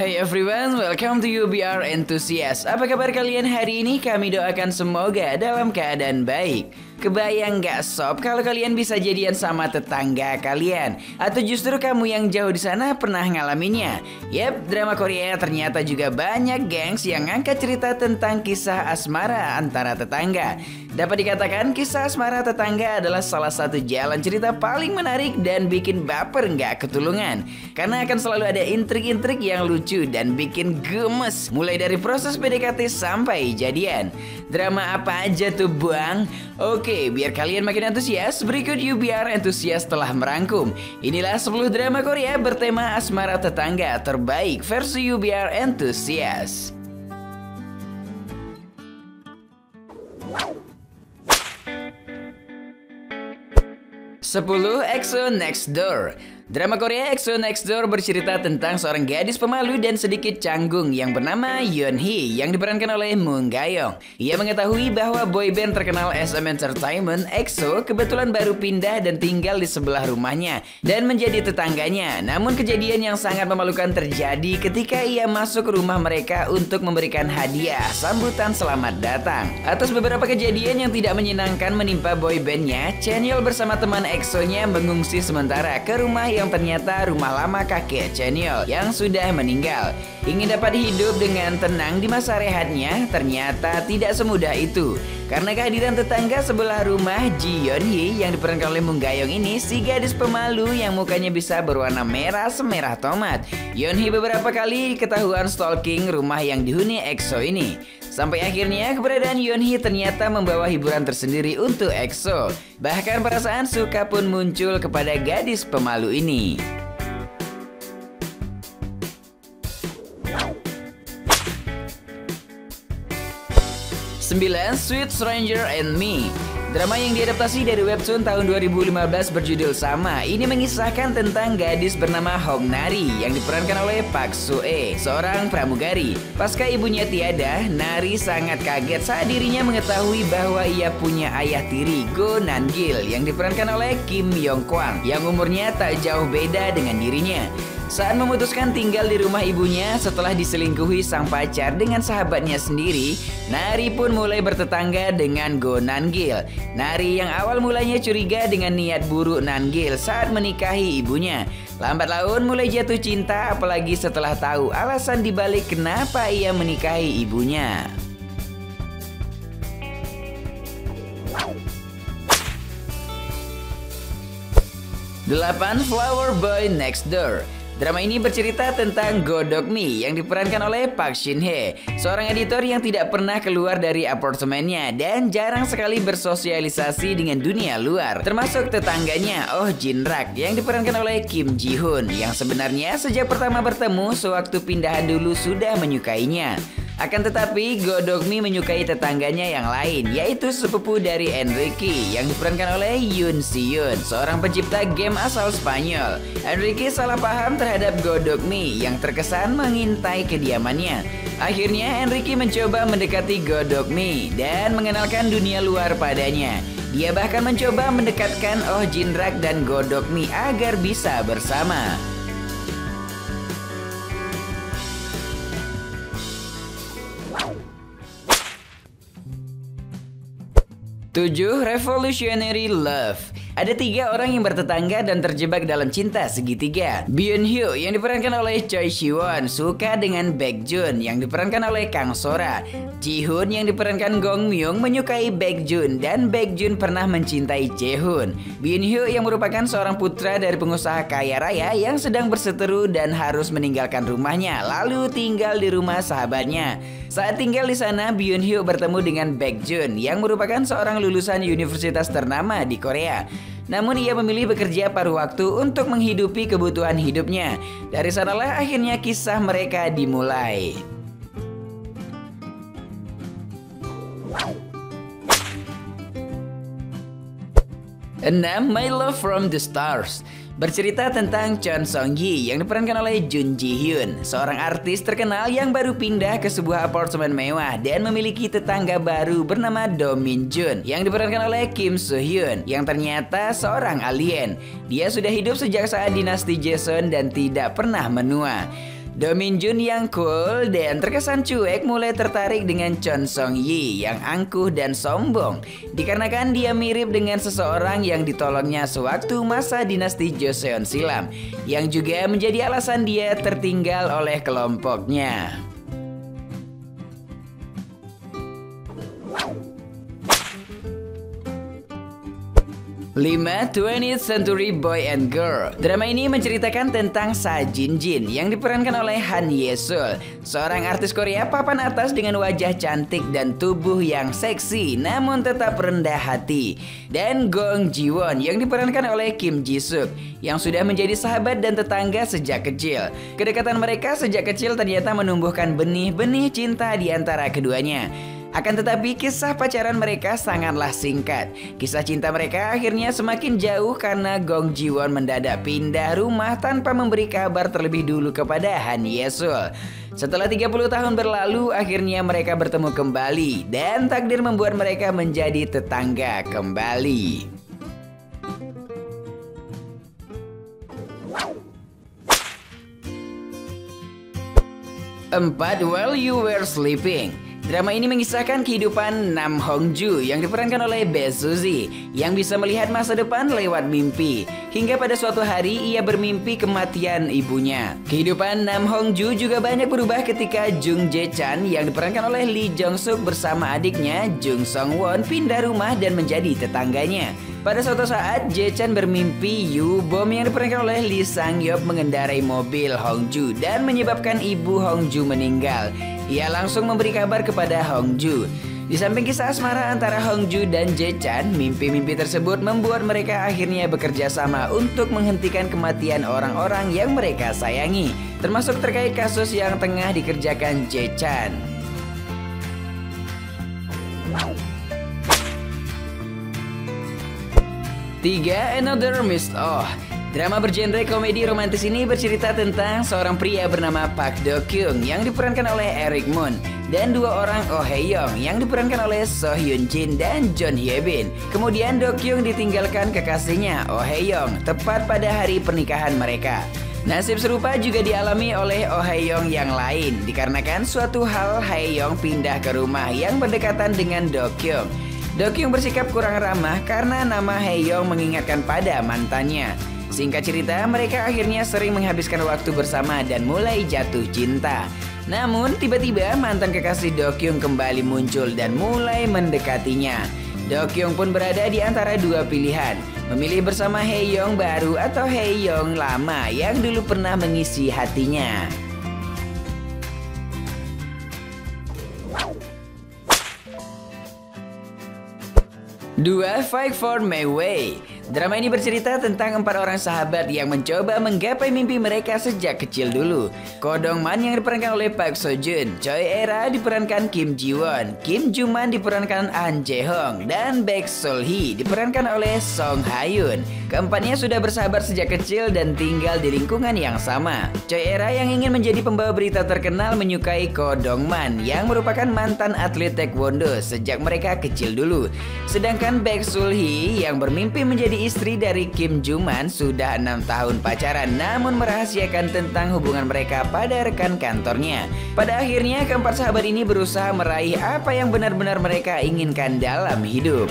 Hey everyone, welcome to UBR Enthusiast. Apa kabar kalian hari ini? Kami doakan semoga dalam keadaan baik. Kebayang gak sob kalau kalian bisa jadian sama tetangga kalian? Atau justru kamu yang jauh di sana pernah ngalaminnya? Yap, drama Korea ternyata juga banyak gengs yang ngangkat cerita tentang kisah asmara antara tetangga. Dapat dikatakan kisah asmara tetangga adalah salah satu jalan cerita paling menarik dan bikin baper nggak ketulungan. Karena akan selalu ada intrik-intrik yang lucu dan bikin gemes. Mulai dari proses PDKT sampai jadian. Drama apa aja tuh buang? Oke, biar kalian makin antusias, berikut UBR Enthusiast telah merangkum. Inilah 10 drama Korea bertema asmara tetangga terbaik versi UBR Enthusiast. 10 EXO Next Door. Drama Korea EXO Next Door bercerita tentang seorang gadis pemalu dan sedikit canggung yang bernama Yeonhee yang diperankan oleh Moon Ga-young. Ia mengetahui bahwa boyband terkenal SM Entertainment EXO kebetulan baru pindah dan tinggal di sebelah rumahnya dan menjadi tetangganya. Namun kejadian yang sangat memalukan terjadi ketika ia masuk ke rumah mereka untuk memberikan hadiah sambutan selamat datang. Atas beberapa kejadian yang tidak menyenangkan menimpa boybandnya, Chanyeol bersama teman EXO-nya mengungsi sementara ke rumah yang ternyata rumah lama kakek Chanyeol yang sudah meninggal. Ingin dapat hidup dengan tenang di masa rehatnya, ternyata tidak semudah itu. Karena kehadiran tetangga sebelah rumah, Ji Yeonhee yang diperankan oleh Moon Ga-young ini si gadis pemalu yang mukanya bisa berwarna merah semerah tomat. Yeonhee beberapa kali ketahuan stalking rumah yang dihuni EXO ini. Sampai akhirnya keberadaan Yeonhee ternyata membawa hiburan tersendiri untuk EXO. Bahkan perasaan suka pun muncul kepada gadis pemalu ini. 9 Sweet Stranger and Me. Drama yang diadaptasi dari webtoon tahun 2015 berjudul sama. Ini mengisahkan tentang gadis bernama Hong Nari yang diperankan oleh Park Soo-e, seorang pramugari. Pasca ibunya tiada, Nari sangat kaget saat dirinya mengetahui bahwa ia punya ayah tiri, Go Nan-gil, yang diperankan oleh Kim Yong-kwang, yang umurnya tak jauh beda dengan dirinya. Saat memutuskan tinggal di rumah ibunya setelah diselingkuhi sang pacar dengan sahabatnya sendiri, Nari pun mulai bertetangga dengan Go Nan-gil. Nari yang awal mulanya curiga dengan niat buruk Nan-gil saat menikahi ibunya, lambat laun mulai jatuh cinta apalagi setelah tahu alasan dibalik kenapa ia menikahi ibunya. 8 Flower Boy Next Door. Drama ini bercerita tentang Go Dok-mi yang diperankan oleh Park Shin-hye, seorang editor yang tidak pernah keluar dari apartemennya dan jarang sekali bersosialisasi dengan dunia luar, termasuk tetangganya Oh Jin-rak yang diperankan oleh Kim Ji-hoon yang sebenarnya sejak pertama bertemu sewaktu pindahan dulu sudah menyukainya. Akan tetapi Go Dok-mi menyukai tetangganya yang lain, yaitu sepupu dari Enrique yang diperankan oleh Yoon Si-yoon, seorang pencipta game asal Spanyol. Enrique salah paham terhadap Go Dok-mi yang terkesan mengintai kediamannya. Akhirnya Enrique mencoba mendekati Go Dok-mi dan mengenalkan dunia luar padanya. Dia bahkan mencoba mendekatkan Oh Jin-rak dan Go Dok-mi agar bisa bersama. 7 Revolutionary Love. Ada 3 orang yang bertetangga dan terjebak dalam cinta segitiga. Byun-hyo yang diperankan oleh Choi Siwon suka dengan Baekjun yang diperankan oleh Kang Sora. Ji-hoon yang diperankan Gong Myung menyukai Baekjun dan Baekjun pernah mencintai Jae-hoon. Byun-hyo yang merupakan seorang putra dari pengusaha kaya raya yang sedang berseteru dan harus meninggalkan rumahnya lalu tinggal di rumah sahabatnya. Saat tinggal di sana, Byun-hyo bertemu dengan Baekjun yang merupakan seorang lulusan universitas ternama di Korea. Namun ia memilih bekerja paruh waktu untuk menghidupi kebutuhan hidupnya. Dari sanalah akhirnya kisah mereka dimulai. 6 My Love from the Stars. Bercerita tentang Chon Song-gi yang diperankan oleh Jun Ji-hyun, seorang artis terkenal yang baru pindah ke sebuah apartemen mewah dan memiliki tetangga baru bernama Do Min Jun yang diperankan oleh Kim Soo Hyun yang ternyata seorang alien. Dia sudah hidup sejak saat dinasti Joseon dan tidak pernah menua. Do Min Jun yang cool dan terkesan cuek mulai tertarik dengan Chon Song Yi yang angkuh dan sombong, dikarenakan dia mirip dengan seseorang yang ditolongnya sewaktu masa dinasti Joseon silam, yang juga menjadi alasan dia tertinggal oleh kelompoknya. 5. 20th Century Boy and Girl. Drama ini menceritakan tentang Sa Jin Jin yang diperankan oleh Han Ye Sul, seorang artis Korea papan atas dengan wajah cantik dan tubuh yang seksi namun tetap rendah hati, dan Gong Ji Won yang diperankan oleh Kim Ji Suk yang sudah menjadi sahabat dan tetangga sejak kecil. Kedekatan mereka sejak kecil ternyata menumbuhkan benih-benih cinta di antara keduanya. Akan tetapi kisah pacaran mereka sangatlah singkat. Kisah cinta mereka akhirnya semakin jauh karena Gong Ji Won mendadak pindah rumah tanpa memberi kabar terlebih dulu kepada Han Ye Sul. Setelah 30 tahun berlalu, akhirnya mereka bertemu kembali dan takdir membuat mereka menjadi tetangga kembali. 4. While You Were Sleeping. Drama ini mengisahkan kehidupan Nam Hong Joo yang diperankan oleh Bae Suzy yang bisa melihat masa depan lewat mimpi. Hingga pada suatu hari ia bermimpi kematian ibunya. Kehidupan Nam Hong Joo juga banyak berubah ketika Jung Jae Chan yang diperankan oleh Lee Jong Suk bersama adiknya Jung Song Won pindah rumah dan menjadi tetangganya. Pada suatu saat, Jae Chan bermimpi Yu Bom yang diperankan oleh Lee Sang Yeop mengendarai mobil Hong Joo dan menyebabkan ibu Hong Joo meninggal. Ia langsung memberi kabar kepada Hong Joo. Di samping kisah asmara antara Hong Joo dan Jae Chan, mimpi-mimpi tersebut membuat mereka akhirnya bekerja sama untuk menghentikan kematian orang-orang yang mereka sayangi, termasuk terkait kasus yang tengah dikerjakan Jae Chan. 3. Another Missed Oh. Drama bergenre komedi romantis ini bercerita tentang seorang pria bernama Park Do Kyung yang diperankan oleh Eric Moon dan dua orang Oh Hae Young yang diperankan oleh So Hyun Jin dan John Hye Bin. Kemudian Do Kyung ditinggalkan kekasihnya Oh Hae Young tepat pada hari pernikahan mereka. Nasib serupa juga dialami oleh Oh Hae Young yang lain dikarenakan suatu hal Hae Young pindah ke rumah yang berdekatan dengan Do Kyung. Do Kyung bersikap kurang ramah karena nama Hae Young mengingatkan pada mantannya. Singkat cerita, mereka akhirnya sering menghabiskan waktu bersama dan mulai jatuh cinta. Namun, tiba-tiba mantan kekasih Do Kyung kembali muncul dan mulai mendekatinya. Do Kyung pun berada di antara dua pilihan, memilih bersama Hae Young baru atau Hae Young lama yang dulu pernah mengisi hatinya. 2. Fight for My Way. Drama ini bercerita tentang 4 orang sahabat yang mencoba menggapai mimpi mereka sejak kecil dulu. Ko Dong Man yang diperankan oleh Park Seo Joon, Choi Era diperankan Kim Ji Won, Kim Joo Man diperankan An Jae Hong, dan Baek Sol Hee diperankan oleh Song Ha Yoon. Keempatnya sudah bersahabat sejak kecil dan tinggal di lingkungan yang sama. Choi Era yang ingin menjadi pembawa berita terkenal menyukai Ko Dong Man yang merupakan mantan atlet taekwondo sejak mereka kecil dulu. Sedangkan Baek Sol Hee yang bermimpi menjadi istri dari Kim Joo Man sudah 6 tahun pacaran namun merahasiakan tentang hubungan mereka pada rekan kantornya. Pada akhirnya keempat sahabat ini berusaha meraih apa yang benar-benar mereka inginkan dalam hidup.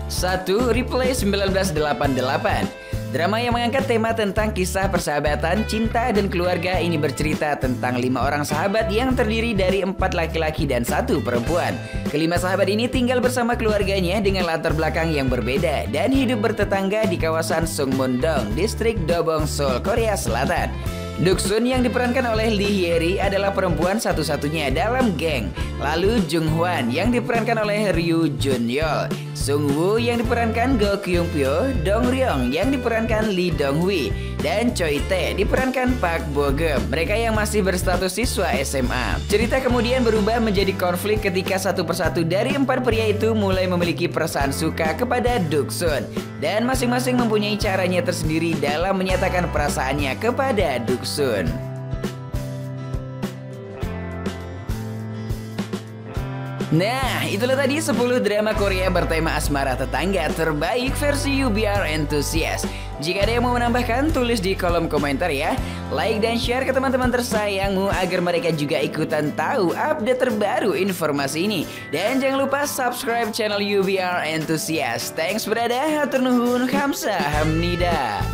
1. Replay 1988. Drama yang mengangkat tema tentang kisah persahabatan, cinta, dan keluarga ini bercerita tentang 5 orang sahabat yang terdiri dari 4 laki-laki dan 1 perempuan. Kelima sahabat ini tinggal bersama keluarganya dengan latar belakang yang berbeda dan hidup bertetangga di kawasan Sungmun-dong, distrik Dobong, Seoul, Korea Selatan. Duksun yang diperankan oleh Lee Hye-ri adalah perempuan satu-satunya dalam geng. Lalu Jung Hwan yang diperankan oleh Ryu Jun-yeol, Sung Woo yang diperankan Go Kyung Pyo, Dong Ryong yang diperankan Lee Dong Hui, dan Choi Tae diperankan Park Bo Gum. Mereka yang masih berstatus siswa SMA. Cerita kemudian berubah menjadi konflik ketika satu persatu dari 4 pria itu mulai memiliki perasaan suka kepada Duksun, dan masing-masing mempunyai caranya tersendiri dalam menyatakan perasaannya kepada Duksun. Nah, itulah tadi 10 drama Korea bertema asmara tetangga terbaik versi UBR Enthusiast. Jika ada yang mau menambahkan, tulis di kolom komentar ya. Like dan share ke teman-teman tersayangmu agar mereka juga ikutan tahu update terbaru informasi ini. Dan jangan lupa subscribe channel UBR Enthusiast. Thanks berada, hatur nuhun, kamsahamnida.